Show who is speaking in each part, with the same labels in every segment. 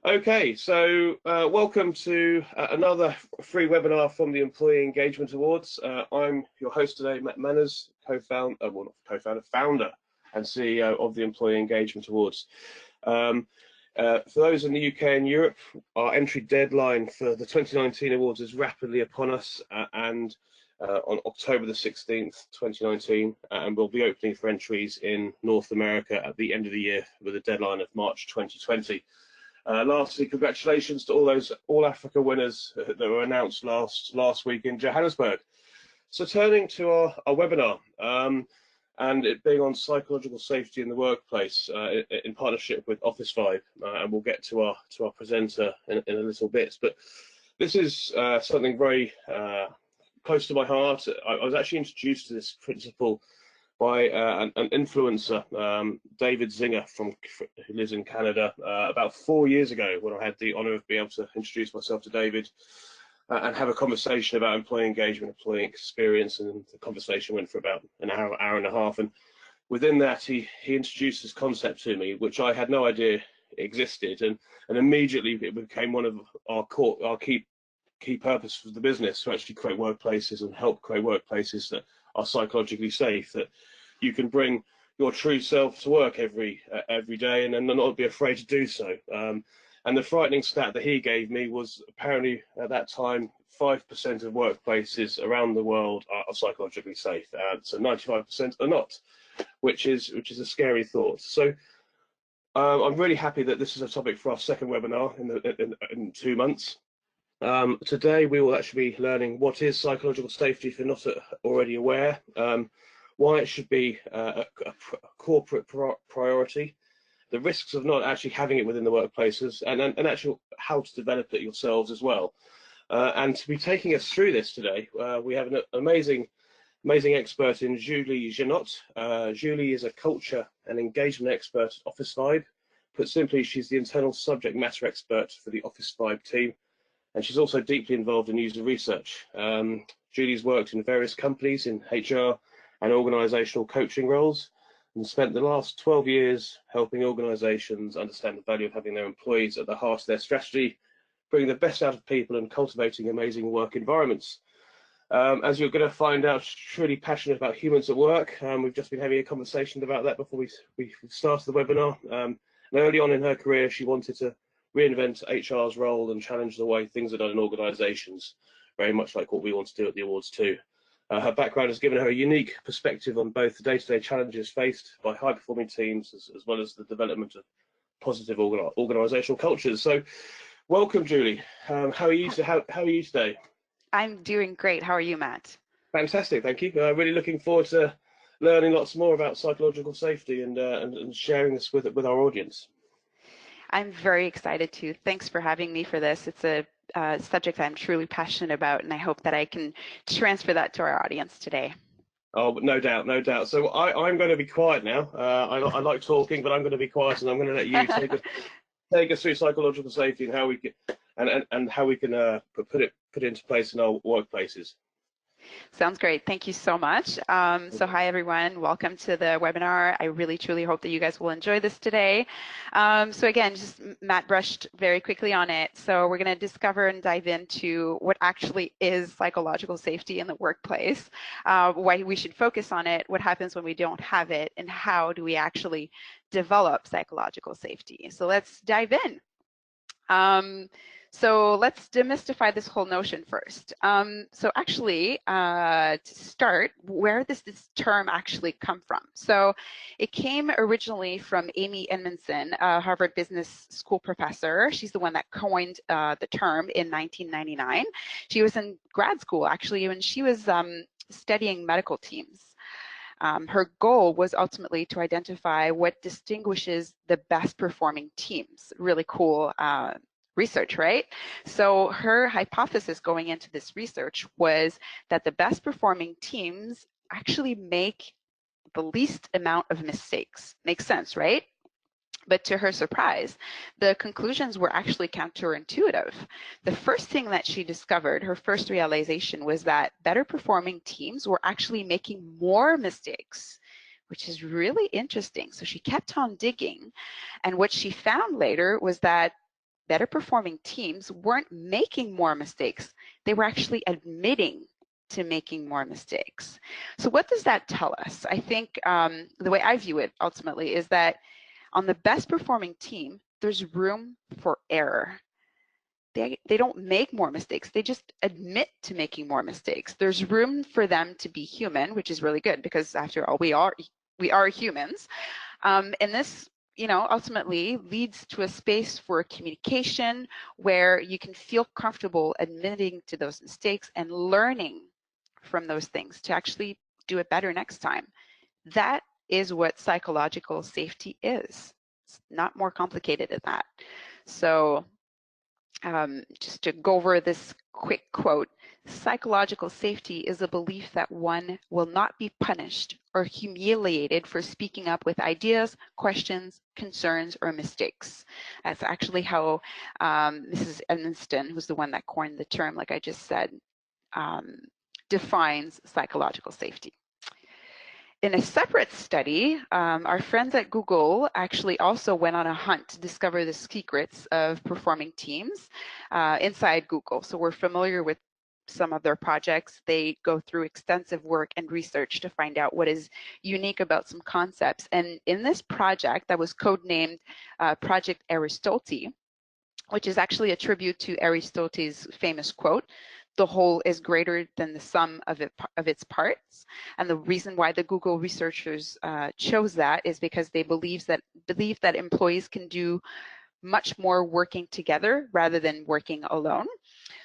Speaker 1: Okay, so welcome to another free webinar from the Employee Engagement Awards. I'm your host today, Matt Manners, founder and CEO of the Employee Engagement Awards. For those in the UK and Europe, our entry deadline for the 2019 awards is rapidly upon us, and on October the 16th, 2019, and we'll be opening for entries in North America at the end of the year with a deadline of March 2020. Lastly, congratulations to all those All Africa winners that were announced last week in Johannesburg. So turning to our webinar, and it being on psychological safety in the workplace in partnership with Officevibe, and we'll get to our presenter in a little bit. But this is something very close to my heart. I was actually introduced to this principle by an influencer, David Zinger, who lives in Canada, about 4 years ago, when I had the honour of being able to introduce myself to David and have a conversation about employee engagement, employee experience, and the conversation went for about an hour and a half. And within that, he introduced this concept to me, which I had no idea existed, and immediately it became one of our key purpose for the business, to actually create workplaces and help create workplaces that are psychologically safe, that you can bring your true self to work every day and not be afraid to do so. And the frightening stat that he gave me was apparently at that time 5% of workplaces around the world are psychologically safe, so 95% are not, which is a scary thought. So I'm really happy that this is a topic for our second webinar in 2 months. Today we will actually be learning what is psychological safety, if you're not already aware, why it should be a corporate priority, the risks of not actually having it within the workplaces, and actually how to develop it yourselves as well. And to be taking us through this today, we have an amazing expert in Julie Jeannotte. Julie is a culture and engagement expert at Officevibe. Put simply, she's the internal subject matter expert for the Officevibe team. And she's also deeply involved in user research. Julie's worked in various companies in HR and organizational coaching roles, and spent the last 12 years helping organizations understand the value of having their employees at the heart of their strategy, bringing the best out of people and cultivating amazing work environments. As you're going to find out, she's really passionate about humans at work. We've just been having a conversation about that before we started the webinar. And early on in her career, she wanted to reinvent HR's role and challenge the way things are done in organizations, very much like what we want to do at the awards too. Her background has given her a unique perspective on both the day-to-day challenges faced by high-performing teams, as well as the development of positive organizational cultures. So welcome, Julie. How are you today?
Speaker 2: I'm doing great. How are you, Matt?
Speaker 1: Fantastic, thank you. Really looking forward to learning lots more about psychological safety and sharing this with our audience.
Speaker 2: I'm very excited too. Thanks for having me for this. It's a subject I'm truly passionate about, and I hope that I can transfer that to our audience today.
Speaker 1: Oh, no doubt, no doubt. So I'm going to be quiet now. I like talking, but I'm going to be quiet, and I'm going to let you take us through psychological safety and how we can how we can put it into place in our workplaces.
Speaker 2: Sounds great. Thank you so much. So hi, everyone. Welcome to the webinar. I really, truly hope that you guys will enjoy this today. So again, just Matt brushed very quickly on it. So we're going to discover and dive into what actually is psychological safety in the workplace, why we should focus on it, what happens when we don't have it, and how do we actually develop psychological safety. So let's dive in. So let's demystify this whole notion first. So actually, to start, where does this term actually come from? So it came originally from Amy Edmondson, a Harvard Business School professor. She's the one that coined the term in 1999. She was in grad school, actually, when she was studying medical teams. Her goal was ultimately to identify what distinguishes the best performing teams. Really cool research, right? So her hypothesis going into this research was that the best performing teams actually make the least amount of mistakes. Makes sense, right? But to her surprise, the conclusions were actually counterintuitive. The first thing that she discovered, her first realization, was that better performing teams were actually making more mistakes, which is really interesting. So she kept on digging, and what she found later was that better performing teams weren't making more mistakes. They were actually admitting to making more mistakes. So what does that tell us? I think the way I view it ultimately is that on the best performing team, there's room for error. They don't make more mistakes. They just admit to making more mistakes. There's room for them to be human, which is really good because after all, we are humans. And this, ultimately leads to a space for communication where you can feel comfortable admitting to those mistakes and learning from those things to actually do it better next time. That is what psychological safety is. It's not more complicated than that. So just to go over this quick quote, psychological safety is a belief that one will not be punished or humiliated for speaking up with ideas, questions, concerns, or mistakes. That's actually how Mrs. Edmonston, who's the one that coined the term, like I just said, defines psychological safety. In a separate study, our friends at Google actually also went on a hunt to discover the secrets of performing teams inside Google. So we're familiar with some of their projects. They go through extensive work and research to find out what is unique about some concepts. And in this project that was codenamed Project Aristotle, which is actually a tribute to Aristotle's famous quote, "The whole is greater than the sum of its parts." And the reason why the Google researchers chose that is because they believe that employees can do much more working together rather than working alone.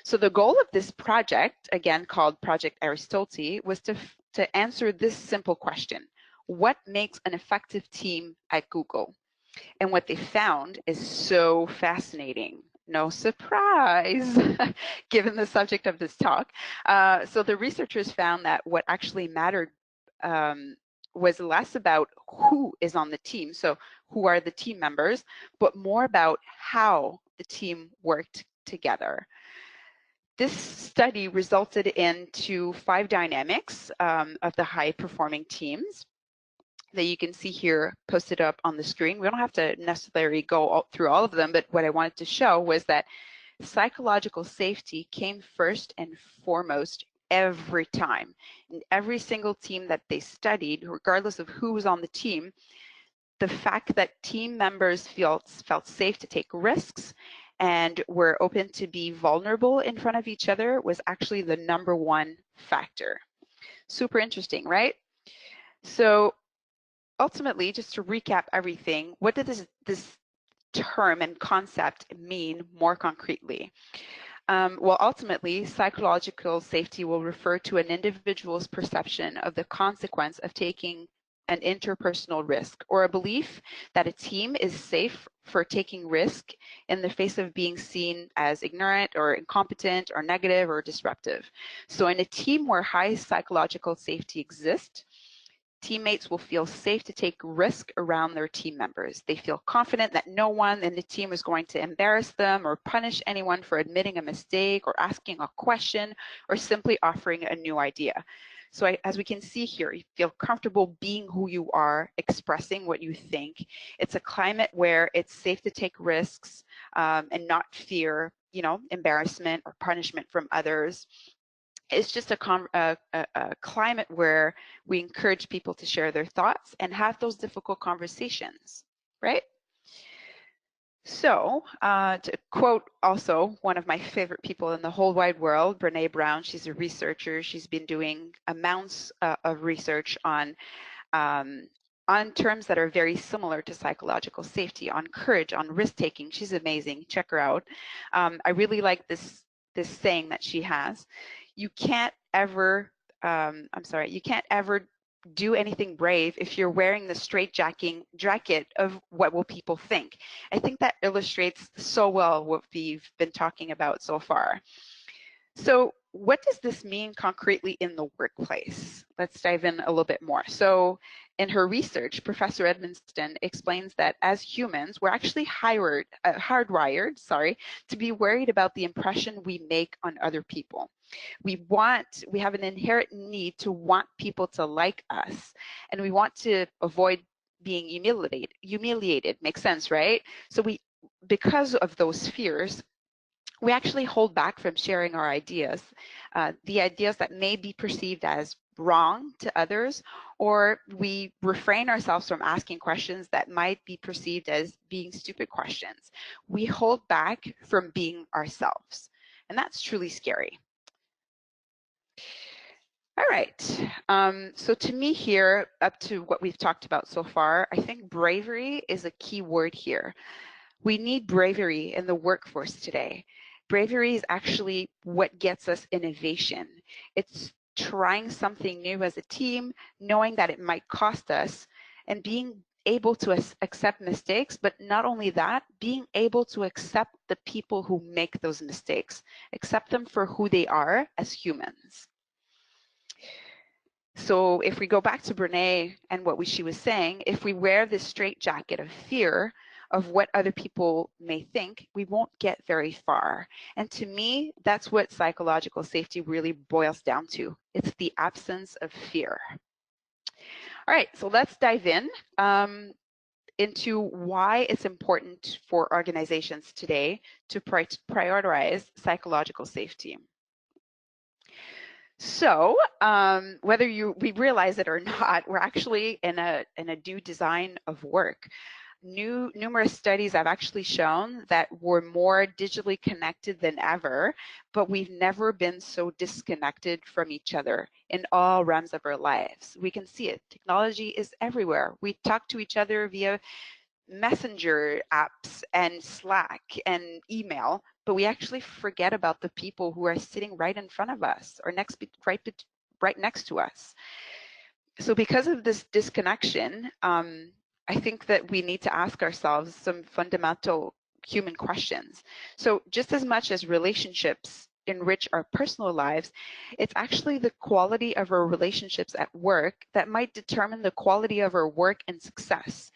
Speaker 2: So the goal of this project, again called Project Aristotle, was to answer this simple question: what makes an effective team at Google? And what they found is so fascinating. No surprise, given the subject of this talk. So the researchers found that what actually mattered was less about who is on the team, so who are the team members, but more about how the team worked together. This study resulted into 5 dynamics of the high-performing teams that you can see here posted up on the screen. We don't have to necessarily go through all of them, but what I wanted to show was that psychological safety came first and foremost every time. In every single team that they studied, regardless of who was on the team, the fact that team members felt safe to take risks and were open to be vulnerable in front of each other was actually the #1 factor. Super interesting, right? So ultimately, just to recap everything, what does this term and concept mean more concretely? Well, ultimately, psychological safety will refer to an individual's perception of the consequence of taking an interpersonal risk, or a belief that a team is safe for taking risk in the face of being seen as ignorant or incompetent or negative or disruptive. So in a team where high psychological safety exists, teammates will feel safe to take risk around their team members. They feel confident that no one in the team is going to embarrass them or punish anyone for admitting a mistake or asking a question or simply offering a new idea. So as we can see here, you feel comfortable being who you are, expressing what you think. It's a climate where it's safe to take risks and not fear, embarrassment or punishment from others. It's just a climate where we encourage people to share their thoughts and have those difficult conversations, right? So to quote also one of my favorite people in the whole wide world, Brené Brown, she's a researcher. She's been doing amounts of research on terms that are very similar to psychological safety, on courage, on risk-taking. She's amazing. Check her out. I really like this saying that she has. You can't ever do anything brave if you're wearing the straitjacket of what will people think. I think that illustrates so well what we've been talking about so far. So what does this mean concretely in the workplace? Let's dive in a little bit more. So in her research, Professor Edmonston explains that as humans, we're actually hardwired to be worried about the impression we make on other people. We have an inherent need to want people to like us, and we want to avoid being humiliated. Makes sense, right? So because of those fears, we actually hold back from sharing our ideas, the ideas that may be perceived as wrong to others, or we refrain ourselves from asking questions that might be perceived as being stupid questions. We hold back from being ourselves, and that's truly scary. All right, so to me here, up to what we've talked about so far, I think bravery is a key word here. We need bravery in the workforce today. Bravery is actually what gets us innovation. It's trying something new as a team, knowing that it might cost us, and being able to accept mistakes, but not only that, being able to accept the people who make those mistakes, accept them for who they are as humans. So if we go back to Brene and what she was saying, if we wear this straitjacket of fear of what other people may think, we won't get very far. And to me, that's what psychological safety really boils down to. It's the absence of fear. All right, so let's dive in into why it's important for organizations today to prioritize psychological safety. So whether we realize it or not, we're actually in a new design of work. Numerous studies have actually shown that we're more digitally connected than ever, but we've never been so disconnected from each other in all realms of our lives. We can see it. Technology is everywhere. We talk to each other via messenger apps and Slack and email, but we actually forget about the people who are sitting right in front of us or right next to us. So because of this disconnection, I think that we need to ask ourselves some fundamental human questions. So just as much as relationships enrich our personal lives, it's actually the quality of our relationships at work that might determine the quality of our work and success.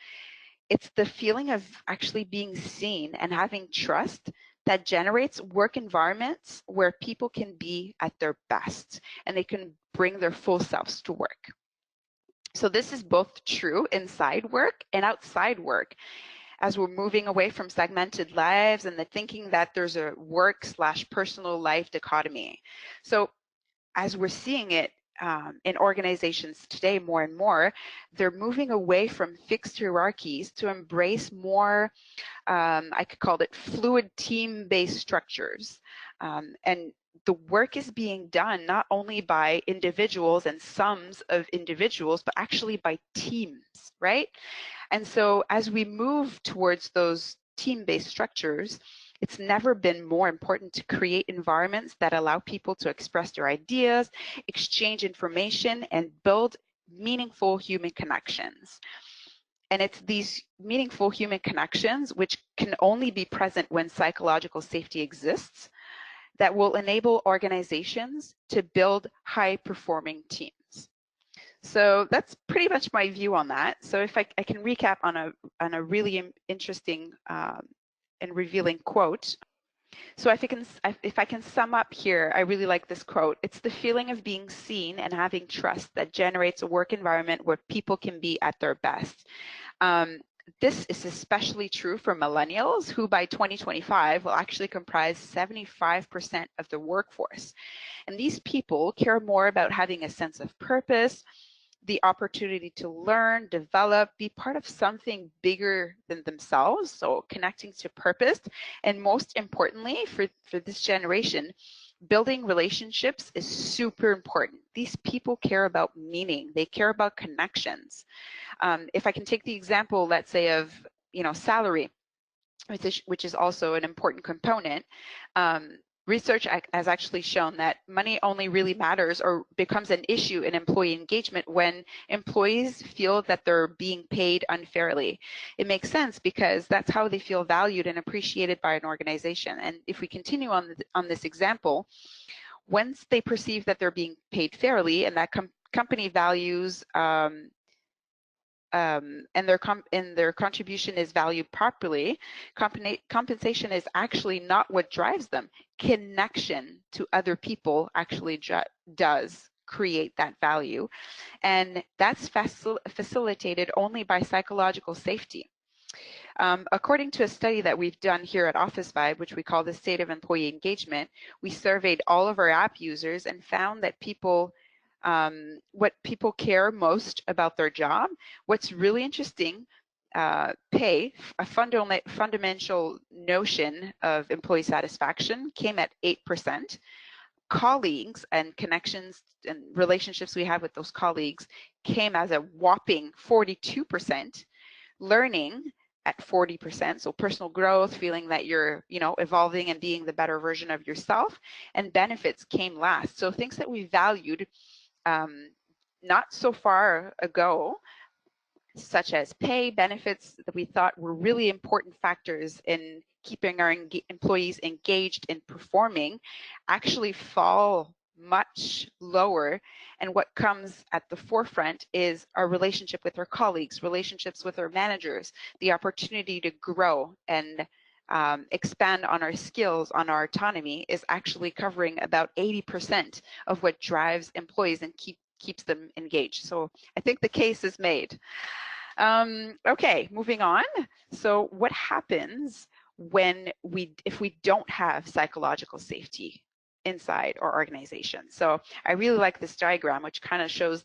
Speaker 2: It's the feeling of actually being seen and having trust that generates work environments where people can be at their best and they can bring their full selves to work. So this is both true inside work and outside work, as we're moving away from segmented lives and the thinking that there's a work/personal life dichotomy. So as we're seeing it in organizations today more and more, they're moving away from fixed hierarchies to embrace more, I could call it fluid team-based structures. And the work is being done not only by individuals and sums of individuals, but actually by teams, right? And so as we move towards those team-based structures, it's never been more important to create environments that allow people to express their ideas, exchange information, and build meaningful human connections. And it's these meaningful human connections, which can only be present when psychological safety exists, that will enable organizations to build high-performing teams. So that's pretty much my view on that. So if I can recap on a really interesting and revealing quote. So if I can sum up here, I really like this quote. It's the feeling of being seen and having trust that generates a work environment where people can be at their best. This is especially true for millennials, who by 2025 will actually comprise 75% of the workforce. And these people care more about having a sense of purpose, the opportunity to learn, develop, be part of something bigger than themselves, so connecting to purpose. And most importantly, for this generation, building relationships is super important. These people care about meaning. They care about connections. If I can take the example, let's say, of salary, which is also an important component, research has actually shown that money only really matters or becomes an issue in employee engagement when employees feel that they're being paid unfairly. It makes sense because that's how they feel valued and appreciated by an organization. And if we continue on this example, once they perceive that they're being paid fairly and that company values and their contribution is valued properly, compensation is actually not what drives them. Connection to other people actually does create that value. And that's facilitated only by psychological safety. According to a study that we've done here at Officevibe, which we call the State of Employee Engagement, we surveyed all of our app users and found that what people care most about their job. What's really interesting, pay, a fundamental notion of employee satisfaction, came at 8%. Colleagues and connections and relationships we have with those colleagues came as a whopping 42%. Learning at 40%, so personal growth, feeling that you're, evolving and being the better version of yourself, and benefits came last. So things that we valued not so far ago, such as pay, benefits, that we thought were really important factors in keeping our employees engaged in performing, actually fall much lower. And what comes at the forefront is our relationship with our colleagues, relationships with our managers, the opportunity to grow and expand on our skills, on our autonomy, is actually covering about 80% of what drives employees and keeps them engaged. So I think the case is made. Okay, moving on. So what happens if we don't have psychological safety inside our organization? So I really like this diagram, which kind of shows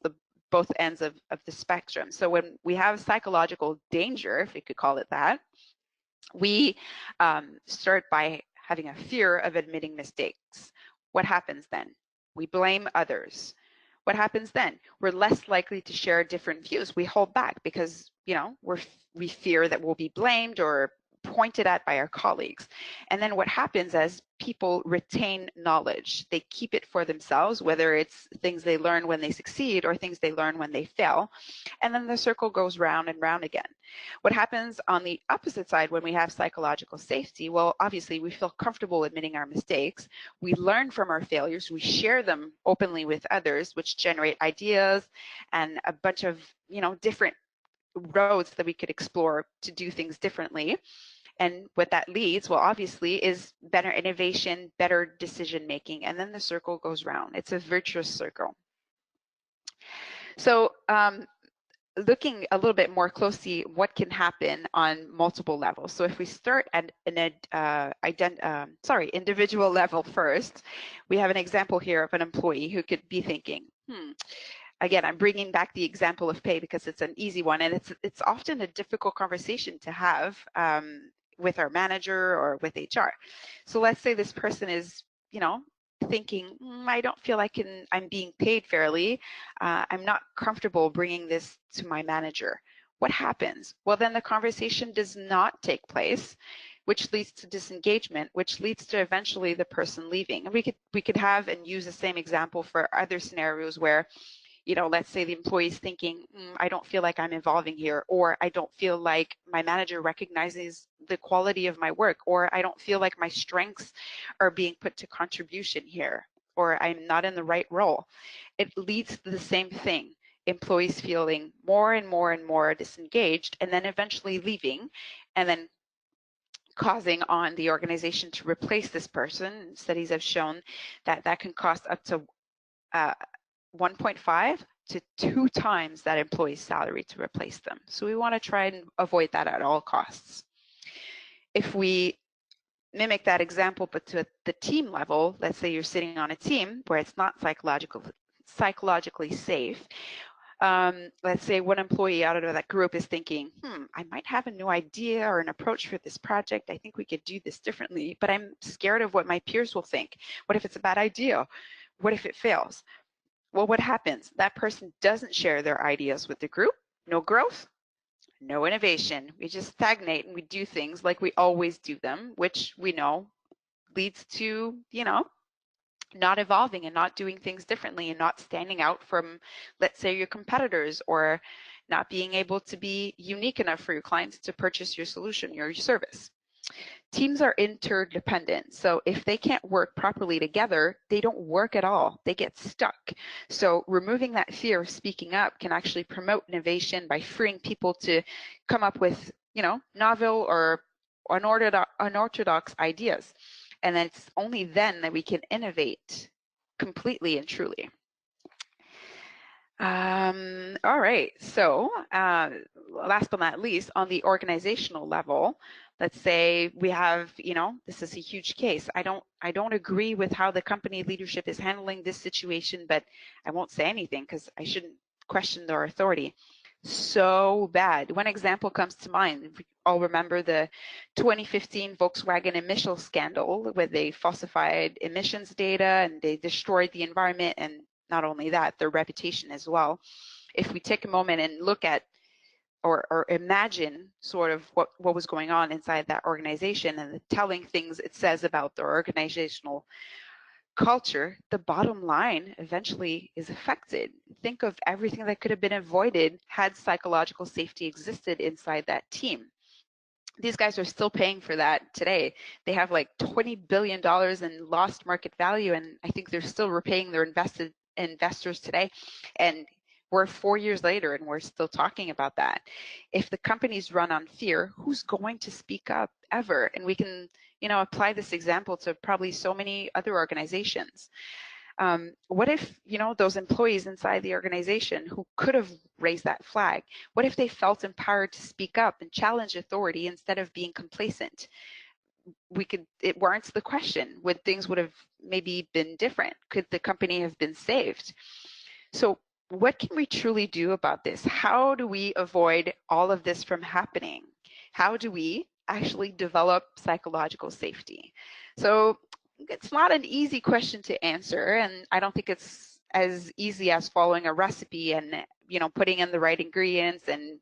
Speaker 2: both ends of the spectrum. So when we have psychological danger, if we could call it that, we start by having a fear of admitting mistakes. What happens then? We blame others. What happens then? We're less likely to share different views. We hold back because, we fear that we'll be blamed or pointed at by our colleagues. And then what happens as people retain knowledge, they keep it for themselves, whether it's things they learn when they succeed or things they learn when they fail. And then the circle goes round and round again. What happens on the opposite side when we have psychological safety? Well, obviously we feel comfortable admitting our mistakes. We learn from our failures. We share them openly with others, which generate ideas and a bunch of, different roads that we could explore to do things differently. And what that leads, well, obviously, is better innovation, better decision making, and then the circle goes round. It's a virtuous circle. So looking a little bit more closely, what can happen on multiple levels. So if we start at an individual level first, we have an example here of an employee who could be thinking, again, I'm bringing back the example of pay because it's an easy one, and it's often a difficult conversation to have with our manager or with HR. So let's say this person is, thinking, I don't feel like I'm being paid fairly. I'm not comfortable bringing this to my manager. What happens? Well, then the conversation does not take place, which leads to disengagement, which leads to eventually the person leaving. And we could have and use the same example for other scenarios where, let's say the employee's thinking, I don't feel like I'm evolving here, or I don't feel like my manager recognizes the quality of my work, or I don't feel like my strengths are being put to contribution here, or I'm not in the right role. It leads to the same thing. Employees feeling more and more and more disengaged, and then eventually leaving, and then causing on the organization to replace this person. Studies have shown that that can cost up to 1.5 to 2 times that employee's salary to replace them. So we want to try and avoid that at all costs. If we mimic that example, but to the team level, let's say you're sitting on a team where it's not psychologically safe. Let's say one employee out of that group is thinking, I might have a new idea or an approach for this project. I think we could do this differently, but I'm scared of what my peers will think. What if it's a bad idea? What if it fails? Well, what happens? That person doesn't share their ideas with the group. No growth, no innovation. We just stagnate and we do things like we always do them, which we know leads to, not evolving and not doing things differently and not standing out from, let's say, your competitors, or not being able to be unique enough for your clients to purchase your solution or your service. Teams are interdependent. So if they can't work properly together, they don't work at all. They get stuck. So removing that fear of speaking up can actually promote innovation by freeing people to come up with, novel or unorthodox ideas. And it's only then that we can innovate completely and truly. All right. So, last but not least, on the organizational level, let's say we have, this is a huge case. I don't agree with how the company leadership is handling this situation, but I won't say anything because I shouldn't question their authority. So bad. One example comes to mind. We all remember the 2015 Volkswagen emissions scandal where they falsified emissions data and they destroyed the environment, and not only that, their reputation as well. If we take a moment and look at or imagine sort of what was going on inside that organization and the telling things it says about their organizational culture, the bottom line eventually is affected. Think of everything that could have been avoided had psychological safety existed inside that team. These guys are still paying for that today. They have like $20 billion in lost market value, and I think they're still repaying their investors today. And we're 4 years later and we're still talking about that. If the company's run on fear, who's going to speak up ever? And we can, apply this example to probably so many other organizations. What if, those employees inside the organization who could have raised that flag, what if they felt empowered to speak up and challenge authority instead of being complacent? It warrants the question, would things would have maybe been different? Could the company have been saved? So what can we truly do about this? How do we avoid all of this from happening? How do we actually develop psychological safety? So it's not an easy question to answer, and I don't think it's as easy as following a recipe and putting in the right ingredients and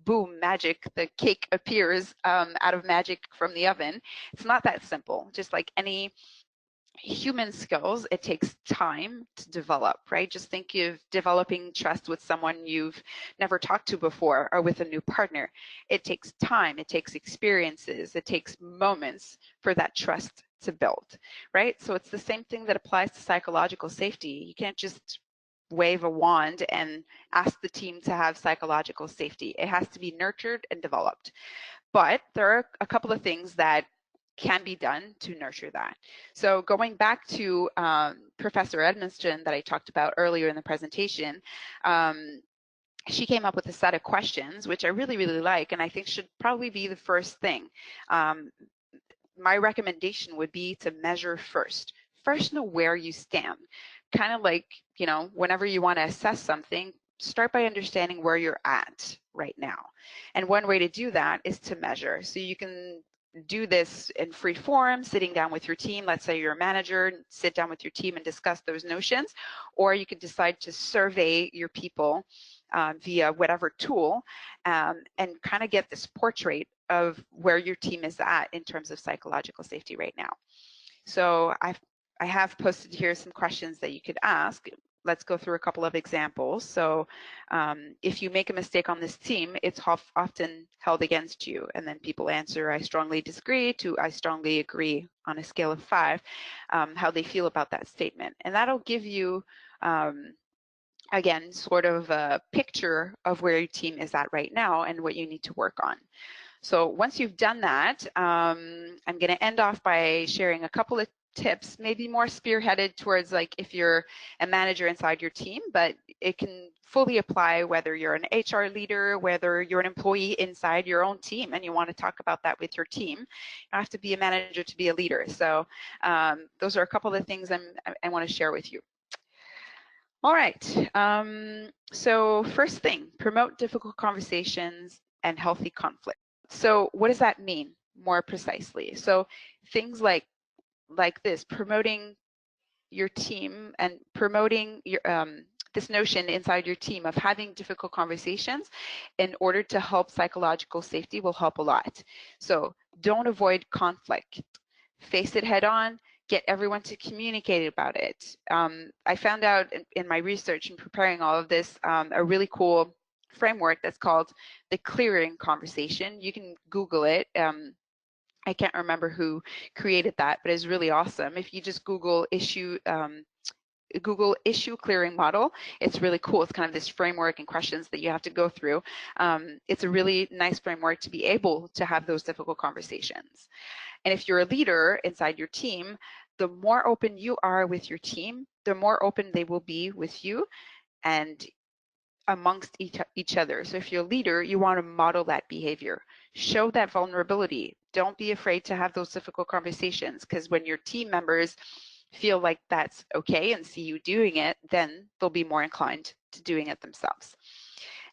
Speaker 2: boom, magic, the cake appears out of magic from the oven. It's not that simple. Just like any human skills, it takes time to develop, right? Just think of developing trust with someone you've never talked to before or with a new partner. It takes time, it takes experiences, it takes moments for that trust to build, right? So it's the same thing that applies to psychological safety. You can't just wave a wand and ask the team to have psychological safety. It has to be nurtured and developed. But there are a couple of things that can be done to nurture that. So going back to Professor Edmondson that I talked about earlier in the presentation, she came up with a set of questions, which I really, really like, and I think should probably be the first thing. My recommendation would be to measure first. First, know where you stand. Kind of like, whenever you want to assess something, start by understanding where you're at right now. And one way to do that is to measure. So you can do this in free form, sitting down with your team. Let's say you're a manager, sit down with your team and discuss those notions. Or you could decide to survey your people via whatever tool and kind of get this portrait of where your team is at in terms of psychological safety right now. So I have posted here some questions that you could ask. Let's go through a couple of examples. So if you make a mistake on this team, it's often held against you. And then people answer, I strongly disagree, to I strongly agree on a scale of 5, how they feel about that statement. And that'll give you, again, sort of a picture of where your team is at right now and what you need to work on. So once you've done that, I'm going to end off by sharing a couple of tips, maybe more spearheaded towards like if you're a manager inside your team, but it can fully apply whether you're an HR leader, whether you're an employee inside your own team and you want to talk about that with your team. You don't have to be a manager to be a leader. So those are a couple of things I want to share with you. All right. So first thing, promote difficult conversations and healthy conflict. So what does that mean more precisely? So things like this, promoting your team and promoting your this notion inside your team of having difficult conversations in order to help psychological safety will help a lot. So don't avoid conflict. Face it head on, get everyone to communicate about it. I found out in my research and preparing all of this, a really cool framework that's called the clearing conversation. You can Google it. I can't remember who created that, but it's really awesome. If you just Google issue clearing model, it's really cool. It's kind of this framework and questions that you have to go through. It's a really nice framework to be able to have those difficult conversations. And if you're a leader inside your team, the more open you are with your team, the more open they will be with you. And amongst each other. So if you're a leader, you want to model that behavior. Show that vulnerability. Don't be afraid to have those difficult conversations, because when your team members feel like that's okay and see you doing it, then they'll be more inclined to doing it themselves.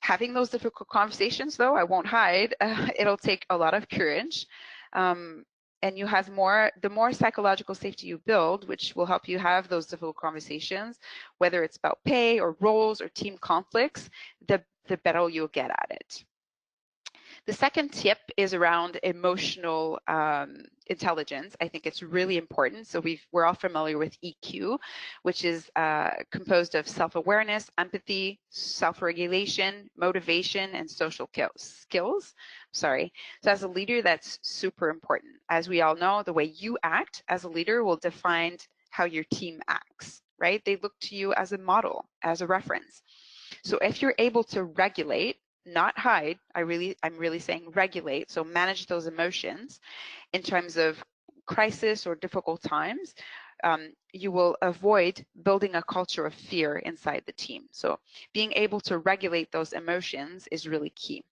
Speaker 2: Having those difficult conversations, though, I won't hide, it'll take a lot of courage. And you have the more psychological safety you build, which will help you have those difficult conversations, whether it's about pay or roles or team conflicts, the better you'll get at it. The second tip is around emotional intelligence. I think it's really important. So we're all familiar with EQ, which is composed of self-awareness, empathy, self-regulation, motivation, and social skills. Sorry. So as a leader, that's super important. As we all know, the way you act as a leader will define how your team acts, right? They look to you as a model, as a reference. So if you're able to regulate, not hide, I'm really saying regulate, so manage those emotions in terms of crisis or difficult times, you will avoid building a culture of fear inside the team. So being able to regulate those emotions is really key.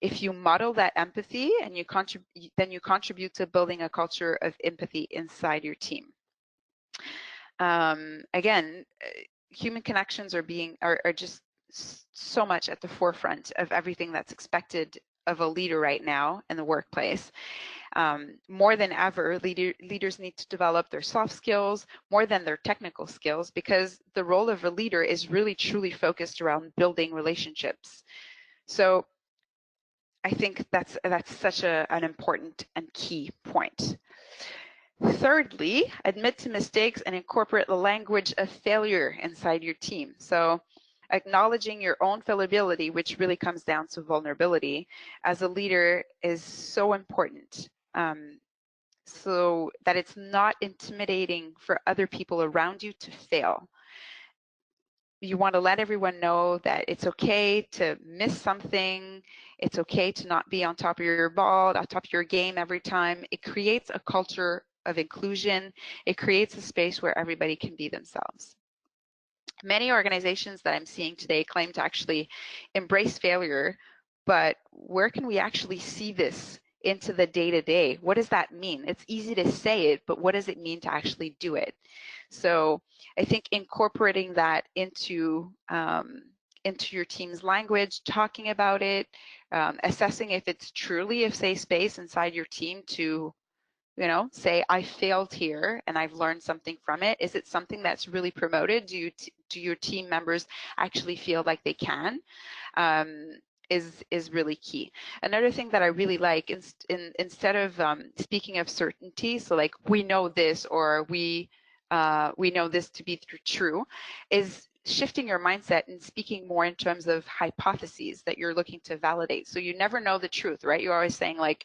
Speaker 2: If you model that empathy and then you contribute to building a culture of empathy inside your team. Again, human connections are just so much at the forefront of everything that's expected of a leader right now in the workplace. More than ever, leaders need to develop their soft skills more than their technical skills, because the role of a leader is really truly focused around building relationships. So I think that's such an important and key point. Thirdly, admit to mistakes and incorporate the language of failure inside your team. So acknowledging your own fallibility, which really comes down to vulnerability, as a leader is so important, so that it's not intimidating for other people around you to fail. You want to let everyone know that it's okay to miss something. It's okay to not be on top of your ball, on top of your game every time. It creates a culture of inclusion. It creates a space where everybody can be themselves. Many organizations that I'm seeing today claim to actually embrace failure, but where can we actually see this into the day-to-day? What does that mean? It's easy to say it, but what does it mean to actually do it? So I think incorporating that into your team's language, talking about it, assessing if it's truly a safe space inside your team to, say, I failed here and I've learned something from it. Is it something that's really promoted? Do your team members actually feel like they can? Is really key. Another thing that I really like, instead of speaking of certainty, so like we know this, or we know this to be true, is shifting your mindset and speaking more in terms of hypotheses that you're looking to validate. So you never know the truth, right? You're always saying like,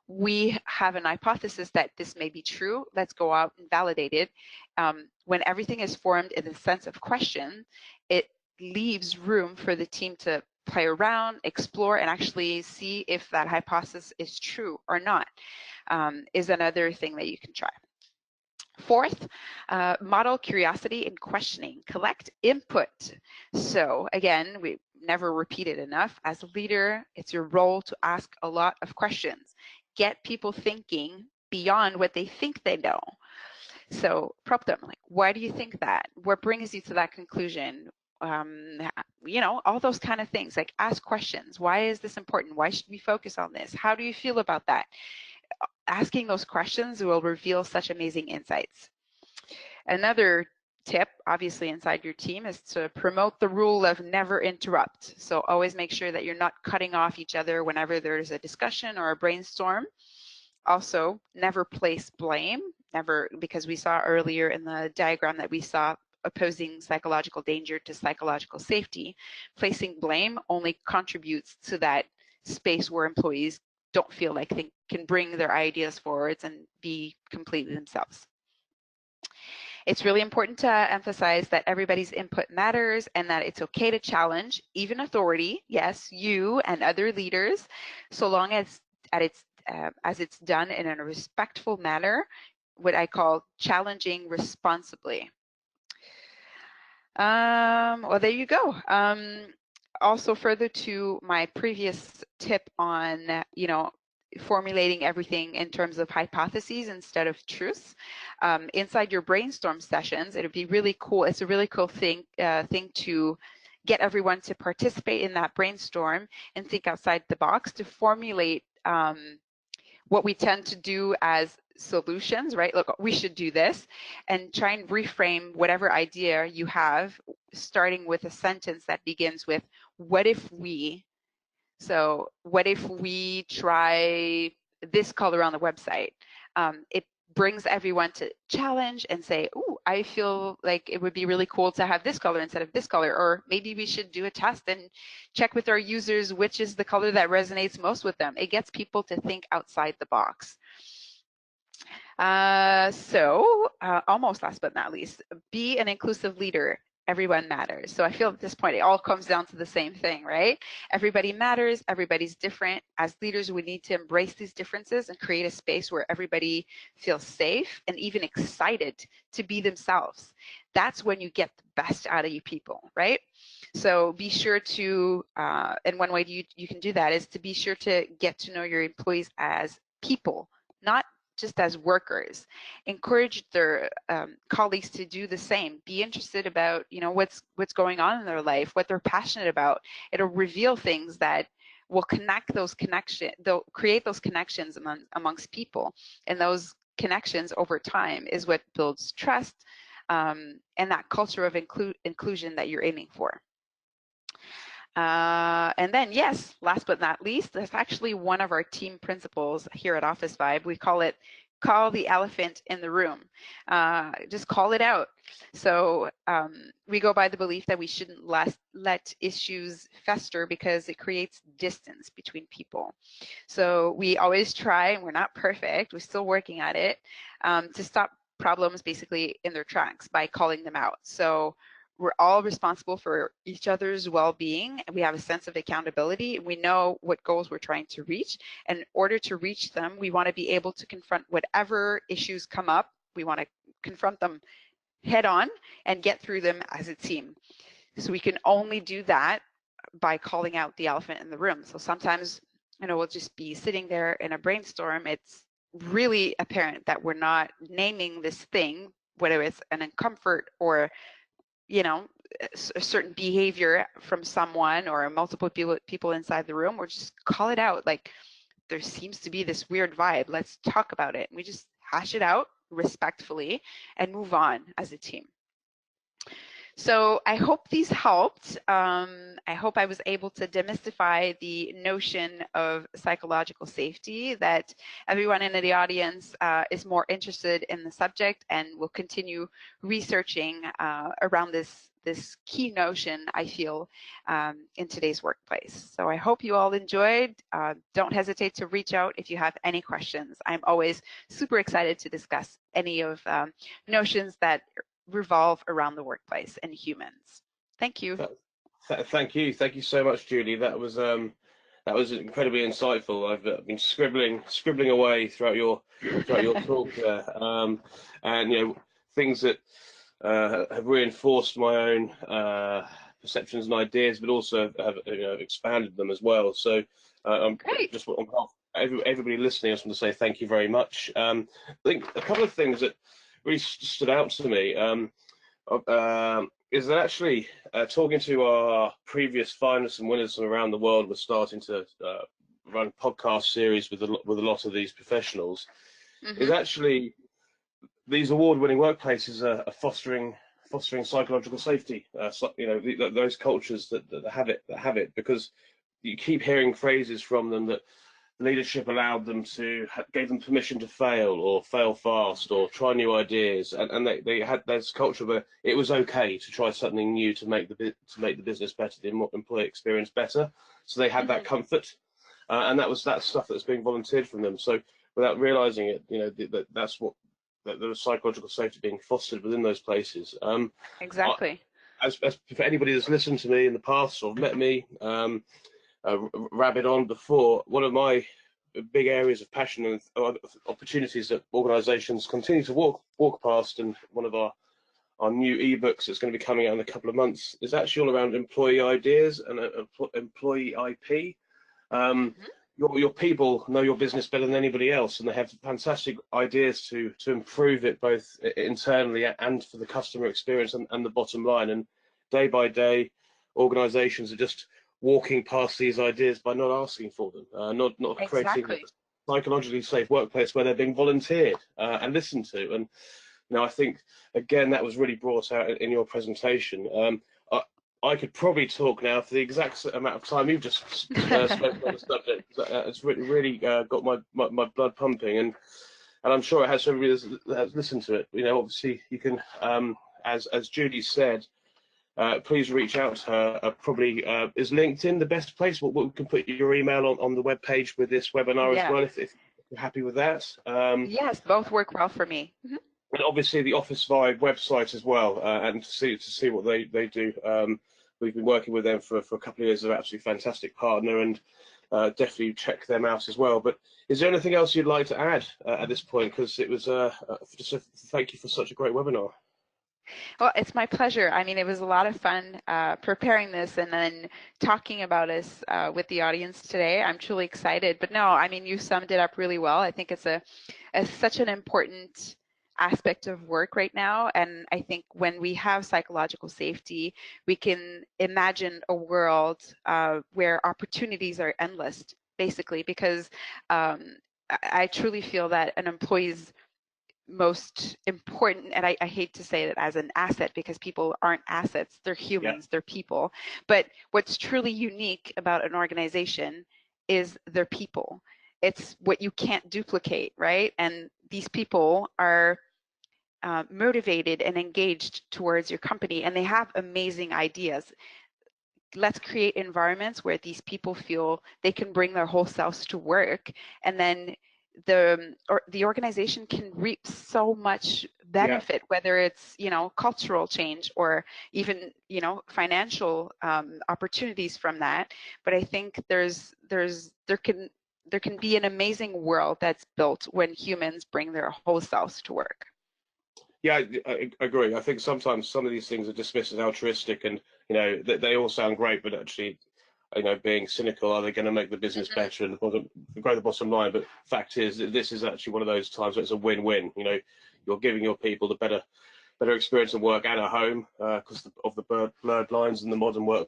Speaker 2: we have an hypothesis that this may be true. Let's go out and validate it. When everything is formed in the sense of question, it leaves room for the team to play around, explore, and actually see if that hypothesis is true or not, is another thing that you can try. Fourth, model curiosity and questioning. Collect input. So again, we never repeat it enough. As a leader, it's your role to ask a lot of questions. Get people thinking beyond what they think they know. So prompt them, like, why do you think that? What brings you to that conclusion? All those kind of things. Like, ask questions. Why is this important? Why should we focus on this? How do you feel about that? Asking those questions will reveal such amazing insights. Another tip, obviously, inside your team is to promote the rule of never interrupt. So always make sure that you're not cutting off each other whenever there's a discussion or a brainstorm. Also, never place blame, never, because we saw earlier in the diagram that we saw opposing psychological danger to psychological safety. Placing blame only contributes to that space where employees don't feel like they can bring their ideas forwards and be completely themselves. It's really important to emphasize that everybody's input matters and that it's okay to challenge, even authority, yes, you and other leaders, so long as it's done in a respectful manner, what I call challenging responsibly. Well, there you go. also further to my previous tip on, formulating everything in terms of hypotheses instead of truths, inside your brainstorm sessions, it'd be really cool. It's a really cool thing to get everyone to participate in that brainstorm and think outside the box to formulate what we tend to do as solutions, right? Look, we should do this, and try and reframe whatever idea you have, starting with a sentence that begins with, what if we? So what if we try this color on the website? It brings everyone to challenge and say, oh, I feel like it would be really cool to have this color instead of this color, or maybe we should do a test and check with our users which is the color that resonates most with them. It gets people to think outside the box. Almost last but not least, be an inclusive leader. Everyone matters. So I feel at this point, it all comes down to the same thing, right? Everybody matters. Everybody's different. As leaders, we need to embrace these differences and create a space where everybody feels safe and even excited to be themselves. That's when you get the best out of you people, right? So be sure to, and one way you can do that is to be sure to get to know your employees as people, not just as workers. Encourage their colleagues to do the same. Be interested about, what's going on in their life, what they're passionate about. It'll reveal things that will connect those connections. They'll create those connections amongst people, and those connections over time is what builds trust and that culture of inclusion that you're aiming for. And then, yes, last but not least, that's actually one of our team principles here at Officevibe. We call it call the elephant in the room. Just call it out. So we go by the belief that we shouldn't let issues fester because it creates distance between people. So we always try, and we're not perfect, we're still working at it, to stop problems basically in their tracks by calling them out. So we're all responsible for each other's well-being, and we have a sense of accountability. We know what goals we're trying to reach, and in order to reach them, we want to be able to confront whatever issues come up. We want to confront them head on and get through them as a team. So we can only do that by calling out the elephant in the room. So sometimes, we'll just be sitting there in a brainstorm. It's really apparent that we're not naming this thing, whether it's an discomfort or a certain behavior from someone or multiple people inside the room, or just call it out. Like, there seems to be this weird vibe. Let's talk about it. And we just hash it out respectfully and move on as a team. So I hope these helped. I hope I was able to demystify the notion of psychological safety, that everyone in the audience is more interested in the subject and will continue researching around this key notion, I feel, in today's workplace. So I hope you all enjoyed. Don't hesitate to reach out if you have any questions. I'm always super excited to discuss any of notions that revolve around the workplace and humans. Thank you.
Speaker 1: Thank you so much, Julie. That was incredibly insightful. I've been scribbling away throughout your talk there, and things that have reinforced my own perceptions and ideas, but also have expanded them as well. So
Speaker 2: Great.
Speaker 1: Just on behalf of everybody listening, I just want to say thank you very much. I think a couple of things that really stood out to me is that actually talking to our previous finalists and winners from around the world, we're starting to run podcast series with a lot of these professionals. Is actually these award-winning workplaces are fostering psychological safety. Those cultures that have it, because you keep hearing phrases from them that leadership allowed them gave them permission to fail or fail fast or try new ideas, and they had this culture where it was okay to try something new to make the business better, the employee experience better. So they had that comfort, and that's stuff that's being volunteered from them. So without realizing it, that's what there was psychological safety being fostered within those places.
Speaker 2: Exactly.
Speaker 1: As for anybody that's listened to me in the past or met me, rabid on before, one of my big areas of passion and opportunities that organisations continue to walk past, and one of our our new ebooks that's going to be coming out in a couple of months is actually all around employee ideas and employee IP. Your people know your business better than anybody else, and they have fantastic ideas to improve it both internally and for the customer experience and the bottom line. And day by day, organizations are just walking past these ideas by not asking for them, not creating a psychologically safe workplace where they're being volunteered and listened to. And I think, again, that was really brought out in your presentation. I could probably talk now for the exact amount of time you've just spoken on the subject. It's really got my blood pumping, and I'm sure it has for everybody that has listened to it. Obviously, you can, as Judy said, please reach out to her. Probably is LinkedIn the best place? We can put your email on the webpage with this webinar as well, if you're happy with that.
Speaker 2: Yes, both work well for me.
Speaker 1: And obviously the Officevibe website as well, and to see what they do. We've been working with them for a couple of years. They're an absolutely fantastic partner, and definitely check them out as well. But is there anything else you'd like to add at this point? Because it was just thank you for such a great webinar.
Speaker 2: Well, it's my pleasure. I mean, it was a lot of fun preparing this and then talking about this with the audience today. I'm truly excited. But no, I mean, you summed it up really well. I think it's such an important aspect of work right now. And I think when we have psychological safety, we can imagine a world where opportunities are endless, basically, because I truly feel that an employee's most important, and I hate to say that as an asset because people aren't assets, they're humans, they're people. But what's truly unique about an organization is their people. It's what you can't duplicate, right? And these people are motivated and engaged towards your company, and they have amazing ideas. Let's create environments where these people feel they can bring their whole selves to work, and then the organization can reap so much benefit, whether it's cultural change or even financial opportunities from that. But I think there can be an amazing world that's built when humans bring their whole selves to work.
Speaker 1: Yeah, I agree. I think sometimes some of these things are dismissed as altruistic, and they all sound great, but actually, being cynical, are they going to make the business better and grow the bottom line? But fact is, this is actually one of those times where it's a win-win. You're giving your people the better experience at work and at home because of the blurred lines in the modern world,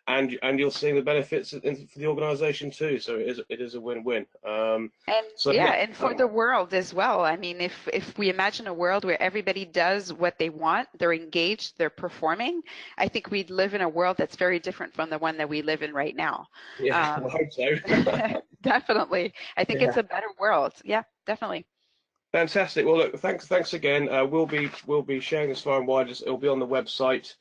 Speaker 1: and you're seeing the benefits for the organisation too. So it is a win-win.
Speaker 2: And for the world as well. I mean, if we imagine a world where everybody does what they want, they're engaged, they're performing, I think we'd live in a world that's very different from the one that we live in right now.
Speaker 1: Yeah, I hope so.
Speaker 2: Definitely. I think it's a better world. Yeah, definitely.
Speaker 1: Fantastic. Well, look, thanks again. We'll be sharing this far and wide. It'll be on the website,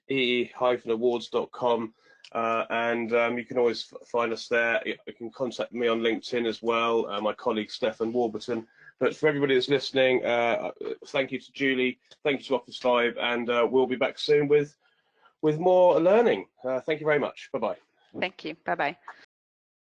Speaker 1: ee-awards.com, and you can always find us there. You can contact me on LinkedIn as well, my colleague Stefan Warburton. But for everybody that's listening, thank you to Julie, thank you to Officevibe, and we'll be back soon with more learning. Thank you very much. Bye-bye.
Speaker 2: Thank you. Bye-bye.